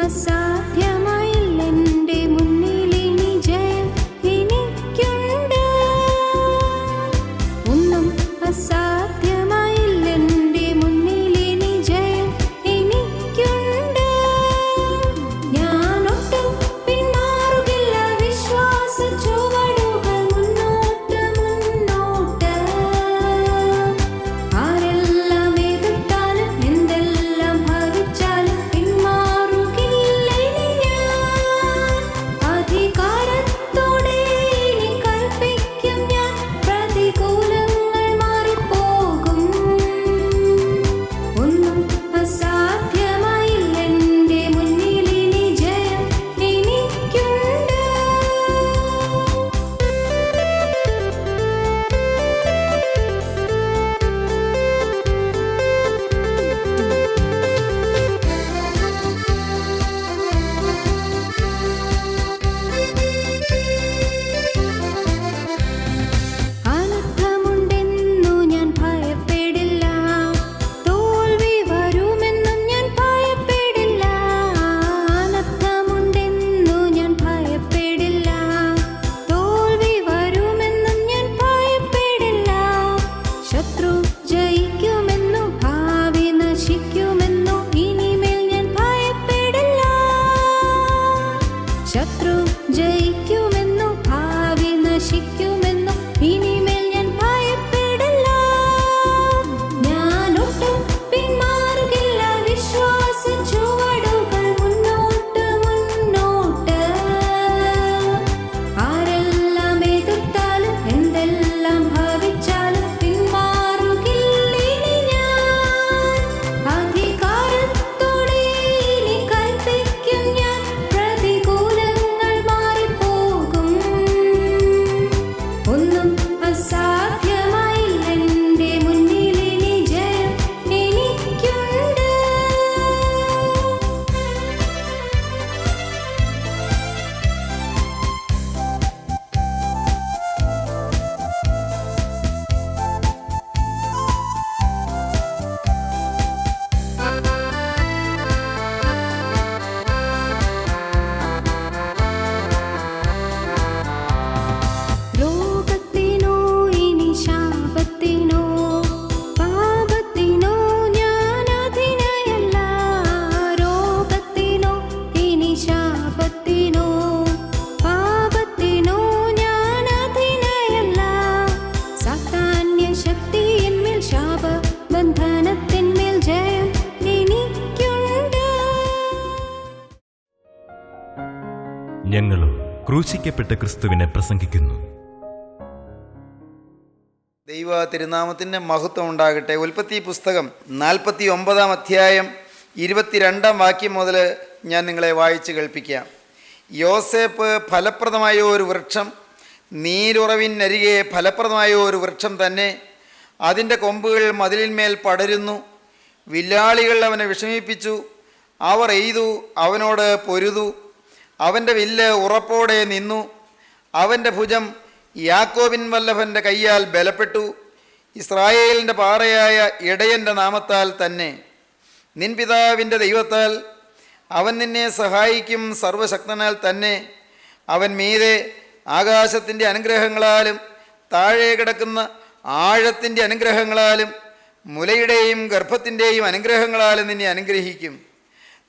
അസാധ്യമായില്ലെൻ്റെ മുന്നിലിനി ജയം എനിക്കുണ്ട്. ഒന്നും അസാധ്യമായില്ലെൻ്റെ മുന്നിലിനി ജയം എനിക്കുണ്ട്. ഞാനൊട്ടും പിന്മാറുകില്ല, വിശ്വാസ ചുവടുകൾ മുന്നോട്ട് മുന്നോട്ട്. ആരെല്ലാം എതിർത്താലും എന്തെല്ലാം ഭവിച്ചാലും പിന്മാറുകില്ല ഇനി ഞാൻ. അധികാരത്തോടെ ഇനി കൽപ്പിക്കും ഞാൻ, പ്രതികൂലങ്ങൾ മാറിപ്പോകും. ഒന്നും അസാധ്യമായില്ലെൻ്റെ മുന്നിലിനി ജയം എനിക്കുണ്ട്. അനർത്ഥമുണ്ടെന്നു ഞാൻ ഭയപ്പെടില്ല, തോൽവി വരുമെന്നും ഞാൻ ഭയപ്പെടില്ല. അനർത്ഥമുണ്ടെന്നു ഞാൻ ഭയപ്പെടില്ല, തോൽവി വരുമെന്നും ഞാൻ ഭയപ്പെടില്ല. ശത്രു ജയിക്കുമെന്നു ഭാവി നശിക്കുമെന്നു ഇനിമേൽ ഞാൻ ഭയപ്പെടില്ല. ശത്രു ജയിക്കുമെന്നു ഭാവി നശിക്കുമെന്നു ഇനിമേൽ ഞാൻ ഭയപ്പെടില്ല. ഞാനൊട്ടും പിന്മാറുകില്ല, വിശ്വാസ ചുവടുകൾ മുന്നോട്ട് മുന്നോട്ട്. ആരെല്ലാം എതിർത്താലും എന്തെല്ലാം ഭവിച്ചാലും പിന്മാറുകില്ല ഇനി ഞാൻ. അധികാരത്തോടെ ഇനി കൽപ്പിക്കും ഞാൻ, പ്രതികൂലങ്ങൾ മാറിപ്പോകും. ഒന്നും അസാധ്യമായില്ലെൻ്റെ മുന്നിലിനി ജയം എനിക്കുണ്ട്. രോഗത്തിനോ ഇനി ശാപത്തിനോ പാപത്തിനോ ഞാൻ അധീനയല്ല. രോഗത്തിനോ ഇനി ശാപത്തിനോ പാപത്തിനോ ഞാൻ അധീനയല്ല. സാത്താന്യ ശക്തി എന്മേൽ, ശാപബന്ധനത്തിന്മേൽ ജയം എനിക്കുണ്ട്. ഞങ്ങളും ക്രൂശിക്കപ്പെട്ട ക്രിസ്തുവിനെ പ്രസംഗിക്കുന്നു. ദൈവ തിരുനാമത്തിന് മഹത്വം ഉണ്ടാകട്ടെ. ഉൽപ്പത്തി പുസ്തകം 49 അധ്യായം 22 വാക്യം മുതൽ ഞാൻ നിങ്ങളെ വായിച്ച് കേൾപ്പിക്കാം. യോസേപ്പ് ഫലപ്രദമായ ഒരു വൃക്ഷം, നീരുറവിനരികെ ഫലപ്രദമായ ഒരു വൃക്ഷം തന്നെ. അതിൻ്റെ കൊമ്പുകൾ മതിലിന്മേൽ പടരുന്നു. വില്ലാളികൾ അവനെ വിഷമിപ്പിച്ചു, അവർ എയ്തു അവനോട് പൊരുതു. അവൻ്റെ വില്ല് ഉറപ്പോടെ നിന്നു. അവൻ്റെ ഭുജം യാക്കോബിൻ വല്ലഭൻ്റെ കയ്യാൽ ബലപ്പെട്ടു, ഇസ്രായേലിൻ്റെ പാറയായ ഇടയൻ്റെ നാമത്താൽ തന്നെ. നിൻ പിതാവിൻ്റെ ദൈവത്താൽ അവൻ നിന്നെ സഹായിക്കും, സർവശക്തനാൽ തന്നെ. അവൻ മീതെ ആകാശത്തിൻ്റെ അനുഗ്രഹങ്ങളാലും താഴെ കിടക്കുന്ന ആഴത്തിൻ്റെ അനുഗ്രഹങ്ങളാലും മുലയുടെയും ഗർഭത്തിൻ്റെയും അനുഗ്രഹങ്ങളാലും നിന്നെ അനുഗ്രഹിക്കും.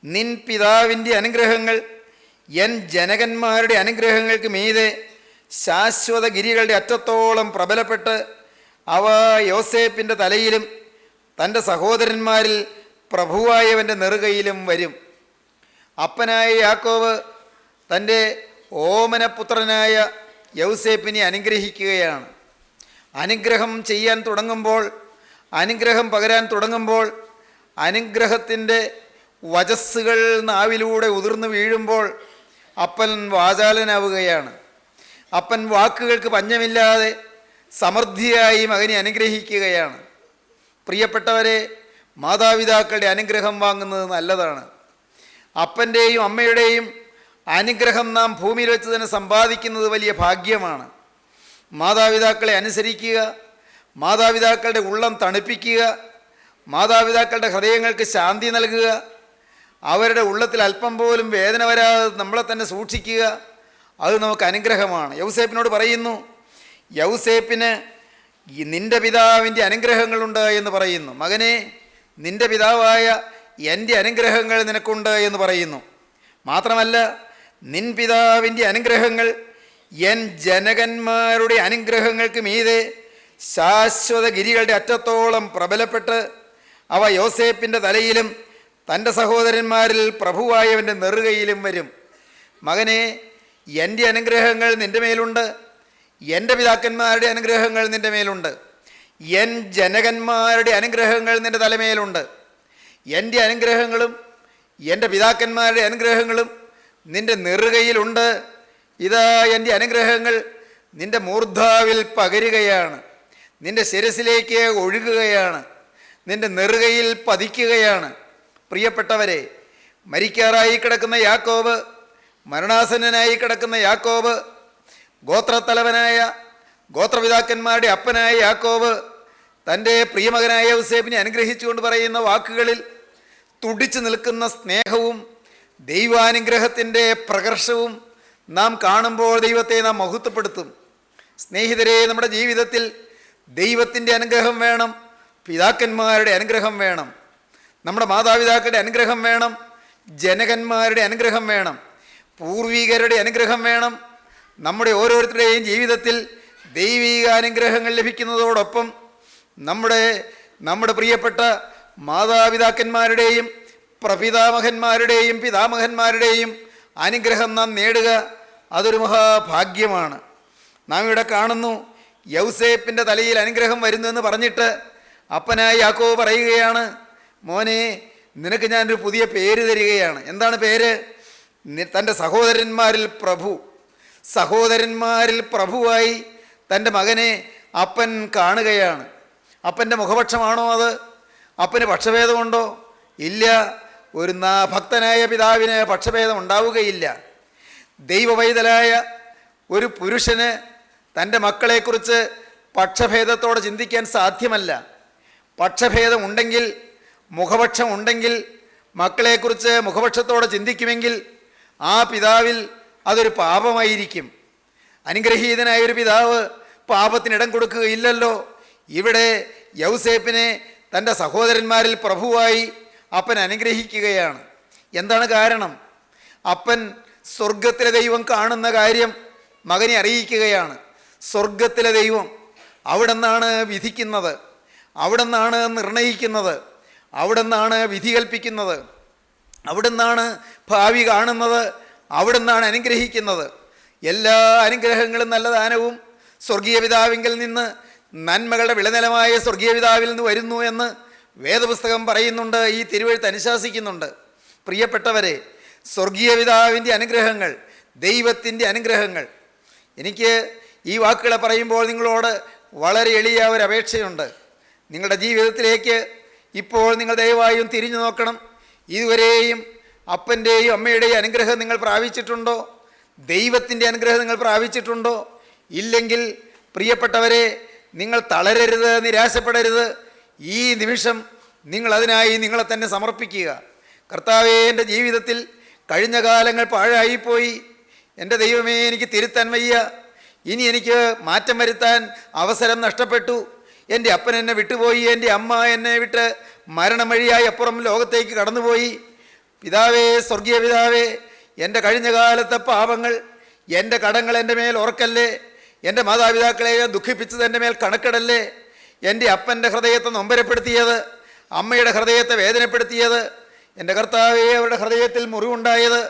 നിൻ പിതാവിൻ്റെ അനുഗ്രഹങ്ങൾ എൻ ജനകന്മാരുടെ അനുഗ്രഹങ്ങൾക്ക് മീതെ ശാശ്വത ഗിരികളുടെ അറ്റത്തോളം പ്രബലപ്പെട്ട് അവ യോസേപ്പിൻ്റെ തലയിലും തൻ്റെ സഹോദരന്മാരിൽ പ്രഭുവായവൻ്റെ നെറുകയിലും വരും. അപ്പനായ യാക്കോബ് തൻ്റെ ഓമനപുത്രനായ യൗസേപ്പിനെ അനുഗ്രഹിക്കുകയാണ്. അനുഗ്രഹം ചെയ്യാൻ തുടങ്ങുമ്പോൾ, അനുഗ്രഹം പകരാൻ തുടങ്ങുമ്പോൾ, അനുഗ്രഹത്തിൻ്റെ വചസ്സുകൾ നാവിലൂടെ ഉതിർന്നു വീഴുമ്പോൾ അപ്പൻ വാചാലനാവുകയാണ്. അപ്പൻ വാക്കുകൾക്ക് പഞ്ഞമില്ലാതെ സമൃദ്ധിയായി മകനെ അനുഗ്രഹിക്കുകയാണ്. പ്രിയപ്പെട്ടവരെ, മാതാപിതാക്കളുടെ അനുഗ്രഹം വാങ്ങുന്നത് നല്ലതാണ്. അപ്പൻ്റെയും അമ്മയുടെയും അനുഗ്രഹം നാം ഭൂമിയിൽ വെച്ച് തന്നെ സമ്പാദിക്കുന്നത് വലിയ ഭാഗ്യമാണ്. മാതാപിതാക്കളെ അനുസരിക്കുക, മാതാപിതാക്കളുടെ ഉള്ളം തണുപ്പിക്കുക, മാതാപിതാക്കളുടെ ഹൃദയങ്ങൾക്ക് ശാന്തി നൽകുക, അവരുടെ ഉള്ളത്തിൽ അല്പം പോലും വേദന വരാതെ നമ്മളെ തന്നെ സൂക്ഷിക്കുക, അത് നമുക്ക് അനുഗ്രഹമാണ്. യൗസേപ്പിനോട് പറയുന്നു, യൗസേപ്പിന് നിൻ്റെ പിതാവിൻ്റെ അനുഗ്രഹങ്ങളുണ്ട് എന്ന് പറയുന്നു. മകനെ, നിൻ്റെ പിതാവായ എൻ്റെ അനുഗ്രഹങ്ങൾ നിനക്കുണ്ട് എന്ന് പറയുന്നു. മാത്രമല്ല, നിൻ പിതാവിൻ്റെ അനുഗ്രഹങ്ങൾ എൻ ജനകന്മാരുടെ അനുഗ്രഹങ്ങൾക്ക് മീതെ ശാശ്വത ഗിരികളുടെ അറ്റത്തോളം പ്രബലപ്പെട്ട് അവ യോസേപ്പിൻ്റെ തലയിലും തൻ്റെ സഹോദരന്മാരിൽ പ്രഭുവായവൻ്റെ നെറുകയിലും വരും. മകനെ, എൻ്റെ അനുഗ്രഹങ്ങൾ നിൻ്റെ മേലുണ്ട്, എൻ്റെ പിതാക്കന്മാരുടെ അനുഗ്രഹങ്ങൾ നിൻ്റെ മേലുണ്ട്, എൻ ജനകന്മാരുടെ അനുഗ്രഹങ്ങൾ നിൻ്റെ തലമേലുണ്ട്. എൻ്റെ അനുഗ്രഹങ്ങളും എൻ്റെ പിതാക്കന്മാരുടെ അനുഗ്രഹങ്ങളും നിൻ്റെ നെറുകയിലുണ്ട്. ഇതാ എൻ്റെ അനുഗ്രഹങ്ങൾ നിൻ്റെ മൂർധാവിൽ പകരുകയാണ്, നിൻ്റെ ശിരസിലേക്ക് ഒഴുകുകയാണ്, നിൻ്റെ നെറുകയിൽ പതിക്കുകയാണ്. പ്രിയപ്പെട്ടവരെ, മരിക്കാറായി കിടക്കുന്ന യാക്കോബ്, മരണാസന്നനായി കിടക്കുന്ന യാക്കോബ്, ഗോത്രത്തലവനായ ഗോത്രപിതാക്കന്മാരുടെ അപ്പനായ യാക്കോബ് തൻ്റെ പ്രിയമകനായ യോസേപ്പിനെ അനുഗ്രഹിച്ചുകൊണ്ട് പറയുന്ന വാക്കുകളിൽ തുടിച്ചു നിൽക്കുന്ന സ്നേഹവും ദൈവാനുഗ്രഹത്തിൻ്റെ പ്രകർഷവും നാം കാണുമ്പോൾ ദൈവത്തെ നാം മഹത്വപ്പെടുത്തും. സ്നേഹിതരെ, നമ്മുടെ ജീവിതത്തിൽ ദൈവത്തിൻ്റെ അനുഗ്രഹം വേണം, പിതാക്കന്മാരുടെ അനുഗ്രഹം വേണം, നമ്മുടെ മാതാപിതാക്കളുടെ അനുഗ്രഹം വേണം, ജനകന്മാരുടെ അനുഗ്രഹം വേണം, പൂർവികരുടെ അനുഗ്രഹം വേണം. നമ്മുടെ ഓരോരുത്തരുടെയും ജീവിതത്തിൽ ദൈവിക അനുഗ്രഹങ്ങൾ ലഭിക്കുന്നതോടൊപ്പം നമ്മുടെ പ്രിയപ്പെട്ട മാതാപിതാക്കന്മാരുടെയും പ്രപിതാമഹന്മാരുടെയും പിതാമഹന്മാരുടെയും അനുഗ്രഹം നാം നേടുക, അതൊരു മഹാഭാഗ്യമാണ്. നാം ഇവിടെ കാണുന്നു, യൗസേപ്പിൻ്റെ തലയിൽ അനുഗ്രഹം വരുന്നു എന്ന് പറഞ്ഞിട്ട് അപ്പനായ യാക്കോബ് പറയുകയാണ്, മോനെ, നിനക്ക് ഞാനൊരു പുതിയ പേര് തരികയാണ്. എന്താണ് പേര്? തൻ്റെ സഹോദരന്മാരിൽ പ്രഭുവായി തൻ്റെ മകനെ അപ്പൻ കാണുകയാണ്. അപ്പൻ്റെ മുഖപക്ഷമാണോ അത്? അപ്പന് പക്ഷഭേദമുണ്ടോ? ഇല്ല. ഒരു ഭക്തനായ പിതാവിന് പക്ഷഭേദം ഉണ്ടാവുകയില്ല. ദൈവവൈതലായ ഒരു പുരുഷന് തൻ്റെ മക്കളെക്കുറിച്ച് പക്ഷഭേദത്തോടെ ചിന്തിക്കാൻ സാധ്യമല്ല. പക്ഷഭേദം ഉണ്ടെങ്കിൽ, മുഖപക്ഷം ഉണ്ടെങ്കിൽ, മക്കളെക്കുറിച്ച് മുഖപക്ഷത്തോടെ ചിന്തിക്കുമെങ്കിൽ ആ പിതാവിൽ അതൊരു പാപമായിരിക്കും. അനുഗ്രഹീതനായൊരു പിതാവ് പാപത്തിനിടം കൊടുക്കുകയില്ലല്ലോ. ഇവിടെ യൗസേപ്പിനെ തൻ്റെ സഹോദരന്മാരിൽ പ്രഭുവായി അപ്പൻ അനുഗ്രഹിക്കുകയാണ്. എന്താണ് കാരണം? അപ്പൻ സ്വർഗത്തിലെ ദൈവം കാണുന്ന കാര്യം മകനെ അറിയിക്കുകയാണ്. സ്വർഗത്തിലെ ദൈവം അവിടെ നിന്നാണ് വിധിക്കുന്നത്, അവിടെ നിന്നാണ് നിർണയിക്കുന്നത്, അവിടെ നിന്നാണ് വിധി കൽപ്പിക്കുന്നത്, അവിടെ നിന്നാണ് ഭാവി കാണുന്നത്, അവിടെ നിന്നാണ് അനുഗ്രഹിക്കുന്നത്. എല്ലാ അനുഗ്രഹങ്ങളും നല്ല ദാനവും സ്വർഗീയ പിതാവിങ്കിൽ നിന്ന്, നന്മകളുടെ വിളനിലമായ സ്വർഗീയ പിതാവിൽ നിന്ന് വരുന്നു എന്ന് വേദപുസ്തകം പറയുന്നുണ്ട്, ഈ തിരുവെഴുത്ത് അനുശാസിക്കുന്നുണ്ട്. പ്രിയപ്പെട്ടവരെ, സ്വർഗീയ പിതാവിൻ്റെ അനുഗ്രഹങ്ങൾ, ദൈവത്തിൻ്റെ അനുഗ്രഹങ്ങൾ. എനിക്ക് ഈ വാക്കുകളെ പറയുമ്പോൾ നിങ്ങളോട് വളരെ എളിയ ഒരു അപേക്ഷയുണ്ട്. നിങ്ങളുടെ ജീവിതത്തിലേക്ക് ഇപ്പോൾ നിങ്ങൾ ദയവായും തിരിഞ്ഞു നോക്കണം. ഇതുവരെയും അപ്പൻ്റെയും അമ്മയുടെയും അനുഗ്രഹം നിങ്ങൾ പ്രാപിച്ചിട്ടുണ്ടോ? ദൈവത്തിൻ്റെ അനുഗ്രഹം നിങ്ങൾ പ്രാപിച്ചിട്ടുണ്ടോ? ഇല്ലെങ്കിൽ പ്രിയപ്പെട്ടവരെ, നിങ്ങൾ തളരരുത്, നിരാശപ്പെടരുത്. ഈ നിമിഷം നിങ്ങളതിനായി നിങ്ങളെ തന്നെ സമർപ്പിക്കുക. കർത്താവേ, എൻ്റെ ജീവിതത്തിൽ കഴിഞ്ഞ കാലങ്ങൾ പാഴായിപ്പോയി. എൻ്റെ ദൈവമേ, എനിക്ക് തിരുത്താൻ വയ്യ. ഇനി എനിക്ക് മാറ്റം വരുത്താൻ അവസരം നഷ്ടപ്പെട്ടു. എൻ്റെ അപ്പൻ എന്നെ വിട്ടുപോയി, എൻ്റെ അമ്മ എന്നെ വിട്ട് മരണം വഴിയായി അപ്പുറം ലോകത്തേക്ക് കടന്നുപോയി. പിതാവേ, സ്വർഗീയ പിതാവേ, എൻ്റെ കഴിഞ്ഞ കാലത്തെ പാപങ്ങൾ, എൻ്റെ കടങ്ങൾ എൻ്റെ മേൽ ഓർക്കല്ലേ. എൻ്റെ മാതാപിതാക്കളെ ദുഃഖിപ്പിച്ചത് എൻ്റെ മേൽ കണക്കിടല്ലേ. എൻ്റെ അപ്പൻ്റെ ഹൃദയത്തെ നൊമ്പരപ്പെടുത്തിയത്, അമ്മയുടെ ഹൃദയത്തെ വേദനപ്പെടുത്തിയത്, എൻ്റെ കർത്താവേ, അവരുടെ ഹൃദയത്തിൽ മുറിവുണ്ടായത്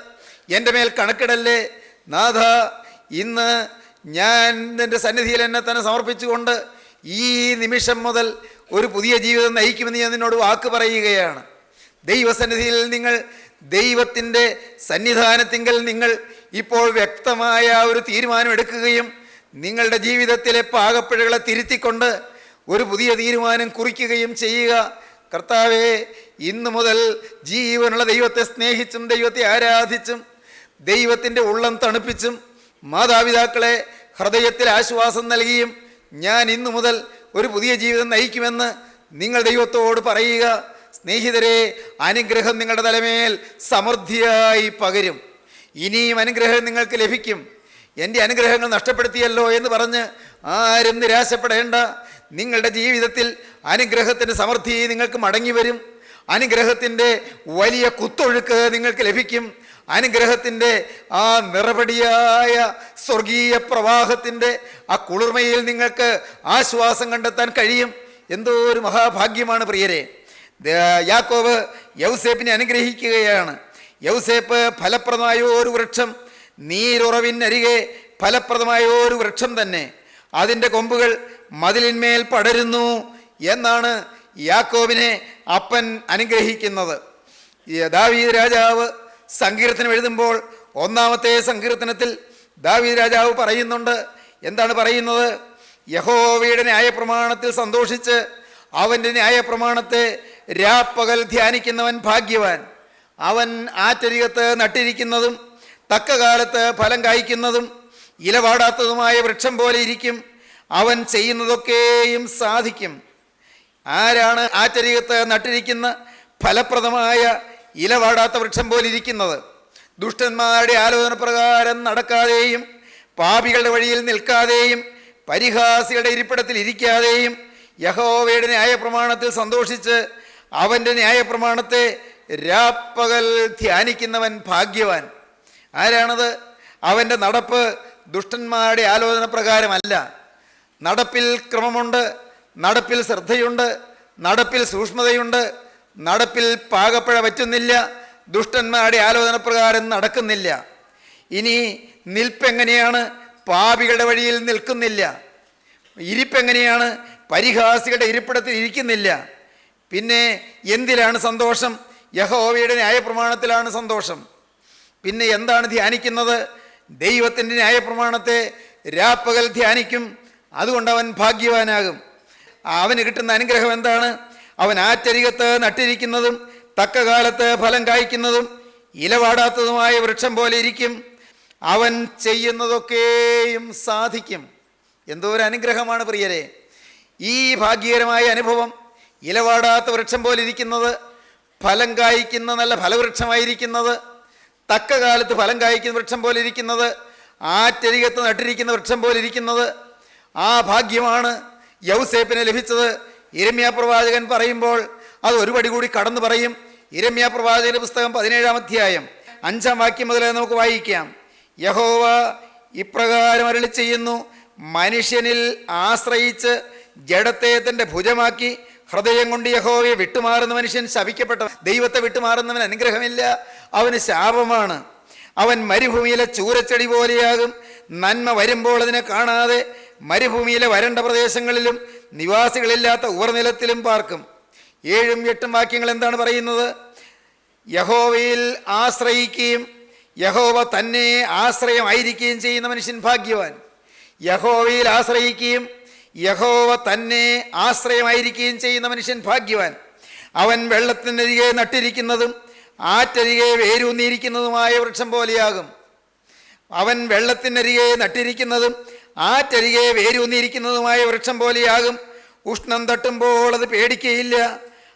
എൻ്റെ മേൽ കണക്കിടല്ലേ. നാഥ, ഇന്ന് ഞാൻ എൻ്റെ സന്നിധിയിൽ എന്നെ തന്നെ സമർപ്പിച്ചുകൊണ്ട് ഈ നിമിഷം മുതൽ ഒരു പുതിയ ജീവിതം നയിക്കുമെന്ന് ഞാൻ നിന്നോട് വാക്ക് പറയുകയാണ്. ദൈവസന്നിധിയിൽ നിങ്ങൾ, ദൈവത്തിൻ്റെ സന്നിധാനത്തിങ്കൽ നിങ്ങൾ ഇപ്പോൾ വ്യക്തമായ ഒരു തീരുമാനം എടുക്കുകയും നിങ്ങളുടെ ജീവിതത്തിലെ പാകപ്പിഴകളെ തിരുത്തിക്കൊണ്ട് ഒരു പുതിയ തീരുമാനം കുറിക്കുകയും ചെയ്യുക. കർത്താവേ, ഇന്നു മുതൽ ജീവനുള്ള ദൈവത്തെ സ്നേഹിച്ചും ദൈവത്തെ ആരാധിച്ചും ദൈവത്തിൻ്റെ ഉള്ളം തണുപ്പിച്ചും മാതാപിതാക്കളെ ഹൃദയത്തിൽ ആശ്വാസം നൽകിയും ഞാൻ ഇന്നു മുതൽ ഒരു പുതിയ ജീവിതം നയിക്കുമെന്ന് നിങ്ങൾ ദൈവത്തോട് പറയുക. സ്നേഹിതരെ, അനുഗ്രഹം നിങ്ങളുടെ തലമേൽ സമൃദ്ധിയായി പകരും. ഇനിയും അനുഗ്രഹം നിങ്ങൾക്ക് ലഭിക്കും. എൻ്റെ അനുഗ്രഹങ്ങൾ നഷ്ടപ്പെടുത്തിയല്ലോ എന്ന് പറഞ്ഞ് ആരും നിരാശപ്പെടേണ്ട. നിങ്ങളുടെ ജീവിതത്തിൽ അനുഗ്രഹത്തിൻ്റെ സമൃദ്ധി നിങ്ങൾക്ക് മടങ്ങി വരും. അനുഗ്രഹത്തിൻ്റെ വലിയ കുത്തൊഴുക്ക് നിങ്ങൾക്ക് ലഭിക്കും. അനുഗ്രഹത്തിൻ്റെ ആ നിറപടിയായ സ്വർഗീയ പ്രവാഹത്തിൻ്റെ ആ കുളിർമയിൽ നിങ്ങൾക്ക് ആശ്വാസം കണ്ടെത്താൻ കഴിയും. എന്തോ ഒരു മഹാഭാഗ്യമാണ് പ്രിയരെ. യാക്കോബ് യൗസേപ്പിനെ അനുഗ്രഹിക്കുകയാണ്. യൗസേപ്പ് ഫലപ്രദമായ ഒരു വൃക്ഷം, നീരുറവിനരികെ ഫലപ്രദമായ ഒരു വൃക്ഷം തന്നെ. അതിൻ്റെ കൊമ്പുകൾ മതിലിന്മേൽ പടരുന്നു എന്നാണ് യാക്കോബിനെ അപ്പൻ അനുഗ്രഹിക്കുന്നത്. ദാവീദ് രാജാവ് സങ്കീർത്തനം എഴുതുമ്പോൾ 1-ാമത്തെ സങ്കീർത്തനത്തിൽ ദാവീദ് രാജാവ് പറയുന്നുണ്ട്. എന്താണ് പറയുന്നത്? യഹോവയുടെ ന്യായപ്രമാണത്തിൽ സന്തോഷിച്ച് അവൻ്റെ ന്യായപ്രമാണത്തെ രാപ്പകൽ ധ്യാനിക്കുന്നവൻ ഭാഗ്യവാൻ. അവൻ ആറ്റരികത്ത് നട്ടിരിക്കുന്നതും തക്ക കാലത്ത് ഫലം കായ്ക്കുന്നതും ഇലവാടാത്തതുമായ വൃക്ഷം പോലെ ഇരിക്കും. അവൻ ചെയ്യുന്നതൊക്കെയും സാധിക്കും. ആരാണ് ആറ്റരികത്ത് നട്ടിരിക്കുന്ന ഫലപ്രദമായ ഇലവാടാത്ത വൃക്ഷം പോലെ ഇരിക്കുന്നത്? ദുഷ്ടന്മാരുടെ ആലോചന പ്രകാരം നടക്കാതെയും പാപികളുടെ വഴിയിൽ നിൽക്കാതെയും പരിഹാസികളുടെ ഇരിപ്പിടത്തിൽ ഇരിക്കാതെയും യഹോവയുടെ ന്യായപ്രമാണത്തിൽ സന്തോഷിച്ച് അവൻ്റെ ന്യായപ്രമാണത്തെ രാപ്പകൽ ധ്യാനിക്കുന്നവൻ ഭാഗ്യവാൻ. ആരാണത്? അവൻ്റെ നടപ്പ് ദുഷ്ടന്മാരുടെ ആലോചന പ്രകാരമല്ല. നടപ്പിൽ ക്രമമുണ്ട്, നടപ്പിൽ ശ്രദ്ധയുണ്ട്, നടപ്പിൽ സൂക്ഷ്മതയുണ്ട്, നടപ്പിൽ പാകപ്പഴ പറ്റുന്നില്ല, ദുഷ്ടന്മാരുടെ ആലോചന പ്രകാരം നടക്കുന്നില്ല. ഇനി നിൽപ്പെങ്ങനെയാണ്? പാപികളുടെ വഴിയിൽ നിൽക്കുന്നില്ല. ഇരിപ്പെങ്ങനെയാണ്? പരിഹാസികളുടെ ഇരിപ്പിടത്തിൽ ഇരിക്കുന്നില്ല. പിന്നെ എന്തിലാണ് സന്തോഷം? യഹോവയുടെ ന്യായപ്രമാണത്തിലാണ് സന്തോഷം. പിന്നെ എന്താണ് ധ്യാനിക്കുന്നത്? ദൈവത്തിൻ്റെ ന്യായപ്രമാണത്തെ രാപ്പകൽ ധ്യാനിക്കും. അതുകൊണ്ട് അവൻ ഭാഗ്യവാനാകും. അവന് കിട്ടുന്ന അനുഗ്രഹം എന്താണ്? അവൻ ആറ്റരികത്ത് നട്ടിരിക്കുന്നതും തക്ക കാലത്ത് ഫലം കായ്ക്കുന്നതും ഇലവാടാത്തതുമായ വൃക്ഷം പോലെ ഇരിക്കും. അവൻ ചെയ്യുന്നതൊക്കെയും സാധിക്കും. എന്തോ ഒരു അനുഗ്രഹമാണ് പ്രിയരെ ഈ ഭാഗ്യകരമായ അനുഭവം. ഇലവാടാത്ത വൃക്ഷം പോലെ ഇരിക്കുന്നത്, ഫലം കായ്ക്കുന്ന നല്ല ഫലവൃക്ഷമായിരിക്കുന്നത്, തക്ക കാലത്ത് ഫലം കായ്ക്കുന്ന വൃക്ഷം പോലെ ഇരിക്കുന്നത്, ആറ്റരികത്ത് നട്ടിരിക്കുന്ന വൃക്ഷം പോലെ ഇരിക്കുന്നത്. ആ ഭാഗ്യമാണ് യൗസേപ്പിന് ലഭിച്ചത്. യിരെമ്യാ പ്രവാചകൻ പറയുമ്പോൾ അത് ഒരു പടി കൂടി കടന്നു പറയും. യിരെമ്യാ പ്രവാചകന്റെ പുസ്തകം 17-ാം അധ്യായം 5-ാം വാക്യം മുതൽ നമുക്ക് വായിക്കാം. യഹോവ ഇപ്രകാരം അരുളി ചെയ്യുന്നു, മനുഷ്യനിൽ ആശ്രയിച്ച് ജഡത്തെ തൻ്റെ ഭുജമാക്കി ഹൃദയം കൊണ്ട് യഹോവയെ വിട്ടുമാറുന്ന മനുഷ്യൻ ശപിക്കപ്പെട്ടവൻ. ദൈവത്തെ വിട്ടുമാറുന്നവൻ അനുഗ്രഹമില്ല, അവന് ശാപമാണ്. അവൻ മരുഭൂമിയിലെ ചൂരച്ചെടി പോലെയാകും. നന്മ വരുമ്പോൾ അതിനെ കാണാതെ മരുഭൂമിയിലെ വരണ്ട പ്രദേശങ്ങളിലും നിവാസികളില്ലാത്ത ഉവർനിലത്തിലും പാർക്കും. 7-ഉം 8-ഉം വാക്യങ്ങൾ എന്താണ് പറയുന്നത്? യഹോവയിൽ ആശ്രയിക്കുകയും യഹോവ തന്നെ ആശ്രയമായിരിക്കുകയും ചെയ്യുന്ന മനുഷ്യൻ ഭാഗ്യവാൻ. യഹോവയിൽ ആശ്രയിക്കുകയും യഹോവ തന്നെ ആശ്രയമായിരിക്കുകയും ചെയ്യുന്ന മനുഷ്യൻ ഭാഗ്യവാൻ. അവൻ വെള്ളത്തിനരികെ നട്ടിരിക്കുന്നതും ആറ്റരികെ വേരൂന്നിയിരിക്കുന്നതുമായ വൃക്ഷം പോലെയാകും. അവൻ വെള്ളത്തിനരികെ നട്ടിരിക്കുന്നതും ആറ്റരികെ വേരൂന്നിയിരിക്കുന്നതുമായ വൃക്ഷം പോലെയാകും. ഉഷ്ണം തട്ടുമ്പോൾ അത് പേടിക്കുകയില്ല,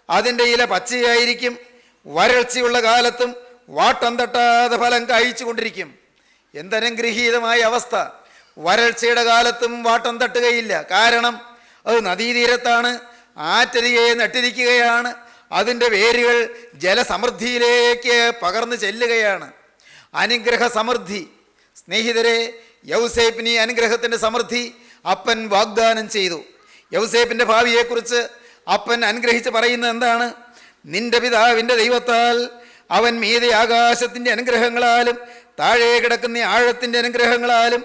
അതിൻ്റെ ഇല പച്ചയായിരിക്കും. വരൾച്ചയുള്ള കാലത്തും വാട്ടം തട്ടാതെ ഫലം കായ്ച്ചു കൊണ്ടിരിക്കും. എന്തനുഗ്രഹീതമായ അവസ്ഥ! വരൾച്ചയുടെ കാലത്തും വാട്ടം തട്ടുകയില്ല. കാരണം അത് നദീതീരത്താണ്, ആറ്റരികെ നട്ടിരിക്കുകയാണ്. അതിൻ്റെ വേരുകൾ ജലസമൃദ്ധിയിലേക്ക് പകർന്നു ചെല്ലുകയാണ്. അനുഗ്രഹ സമൃദ്ധി. സ്നേഹിതരെ, യൗസേപ്പിന് അനുഗ്രഹത്തിൻ്റെ സമൃദ്ധി അപ്പൻ വാഗ്ദാനം ചെയ്തു. യൗസേപ്പിൻ്റെ ഭാവിയെക്കുറിച്ച് അപ്പൻ അനുഗ്രഹിച്ച് പറയുന്നത് എന്താണ്? നിന്റെ പിതാവിൻ്റെ ദൈവത്താൽ അവൻ മീതെ ആകാശത്തിൻ്റെ അനുഗ്രഹങ്ങളാലും താഴെ കിടക്കുന്ന ആഴത്തിൻ്റെ അനുഗ്രഹങ്ങളാലും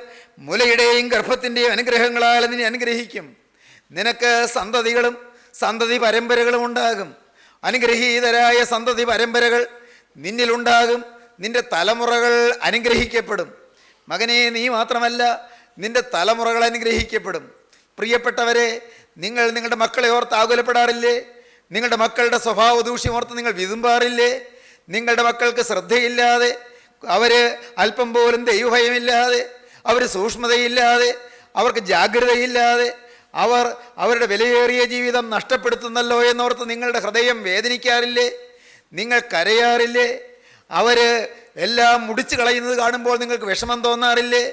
മുലയുടെയും ഗർഭത്തിൻ്റെയും അനുഗ്രഹങ്ങളാലും നിന്നെ അനുഗ്രഹിക്കും. നിനക്ക് സന്തതികളും സന്തതി പരമ്പരകളും ഉണ്ടാകും. അനുഗ്രഹീതരായ സന്തതി പരമ്പരകൾ നിന്നിലുണ്ടാകും. നിന്റെ തലമുറകൾ അനുഗ്രഹിക്കപ്പെടും. മകനെ, നീ മാത്രമല്ല, നിന്റെ തലമുറകൾ അനുഗ്രഹിക്കപ്പെടും. പ്രിയപ്പെട്ടവരെ, നിങ്ങൾ നിങ്ങളുടെ മക്കളെ ഓർത്ത് ആകുലപ്പെടാറില്ലേ? നിങ്ങളുടെ മക്കളുടെ സ്വഭാവ ദൂഷ്യം ഓർത്ത് നിങ്ങൾ വിതുമ്പാറില്ലേ? നിങ്ങളുടെ മക്കൾക്ക് ശ്രദ്ധയില്ലാതെ, അവർ അല്പം പോലും ദൈവഭയമില്ലാതെ, അവർ സൂക്ഷ്മതയില്ലാതെ, അവർക്ക് ജാഗ്രതയില്ലാതെ, അവരുടെ വിലയേറിയ ജീവിതം നഷ്ടപ്പെടുത്തുന്നല്ലോ എന്നോർത്ത് നിങ്ങളുടെ ഹൃദയം വേദനിക്കാറില്ലേ? നിങ്ങൾ കരയാറില്ലേ? അവർ എല്ലാം മുടിച്ചു കളയുന്നത് കാണുമ്പോൾ നിങ്ങൾക്ക് വിഷമം തോന്നാറില്ലേ?